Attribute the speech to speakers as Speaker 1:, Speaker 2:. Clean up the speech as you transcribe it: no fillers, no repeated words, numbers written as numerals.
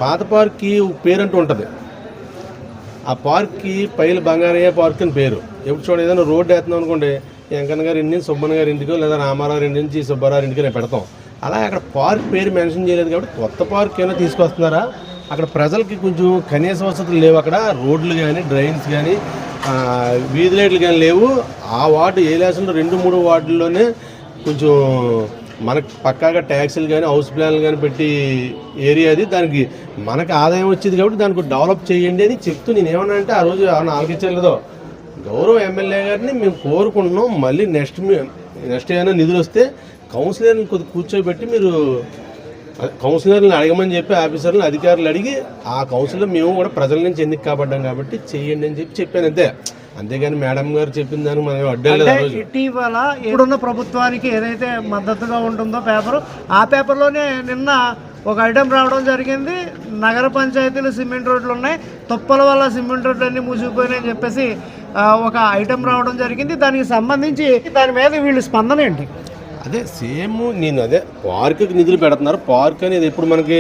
Speaker 1: పాత పార్క్కి పేరంటూ ఉంటుంది. ఆ పార్క్కి పైలు బంగారయ్య పార్క్ అని పేరు. ఎప్పుడు చూడండి, ఏదైనా రోడ్డు వేస్తున్నాం అనుకోండి, వెంకన్న గారి ఇంటి నుంచి సుబ్బన్న గారి ఇంటికో లేదా రామారావు ఇంటి నుంచి సుబ్బారావు ఇంటికి నేను పెడతాం. అలా అక్కడ పార్క్ పేరు మెన్షన్ చేయలేదు కాబట్టి కొత్త పార్క్ ఏమైనా తీసుకొస్తున్నారా? అక్కడ ప్రజలకి కొంచెం కనీస వసతులు లేవు. అక్కడ రోడ్లు కానీ డ్రైన్స్ కానీ వీధి లైట్లు కానీ లేవు. ఆ వార్డు ఏలాసంలో 2-3 వార్డుల్లోనే కొంచెం మనకు పక్కాగా ట్యాక్సీలు కానీ హౌస్ ప్లాన్లు కానీ పెట్టి ఏరియా అది, దానికి మనకు ఆదాయం వచ్చేది కాబట్టి దానికి డెవలప్ చేయండి అని చెప్తూ నేను ఏమన్నా అంటే ఆ రోజు ఆలోచించలేదో గౌరవ ఎమ్మెల్యే గారిని మేము కోరుకుంటున్నాం. మళ్ళీ నెక్స్ట్ ఏమైనా నిధులు వస్తే కౌన్సిలర్ని కొద్దిగా కూర్చోబెట్టి మీరు కౌన్సిలర్ని అడగమని చెప్పి ఆఫీసర్లను అధికారులు అడిగి ఆ కౌన్సిలర్ మేము కూడా ప్రజల నుంచి ఎన్నిక కాబడ్డాం కాబట్టి చెయ్యండి అని చెప్పాను అంతే. అంతేగాని మేడం గారు చెప్పిన దానికి మనం అడ్డలేదు.
Speaker 2: ఇటీవల ఇప్పుడున్న ప్రభుత్వానికి ఏదైతే మద్దతుగా ఉంటుందో పేపరు, ఆ పేపర్లోనే నిన్న ఒక ఐటెం రావడం జరిగింది. నగర పంచాయతీలు సిమెంట్ రోడ్లు ఉన్నాయి, తుప్పల వల్ల సిమెంట్ రోడ్లు అన్నీ మూసిపోయినాయని చెప్పేసి ఒక ఐటెం రావడం జరిగింది. దానికి సంబంధించి దాని మీద వీళ్ళు స్పందన ఏంటి?
Speaker 1: అదే సేమ్ నేను అదే పార్కుకి నిధులు పెడుతున్నారు. పార్క్ అనేది ఎప్పుడు మనకి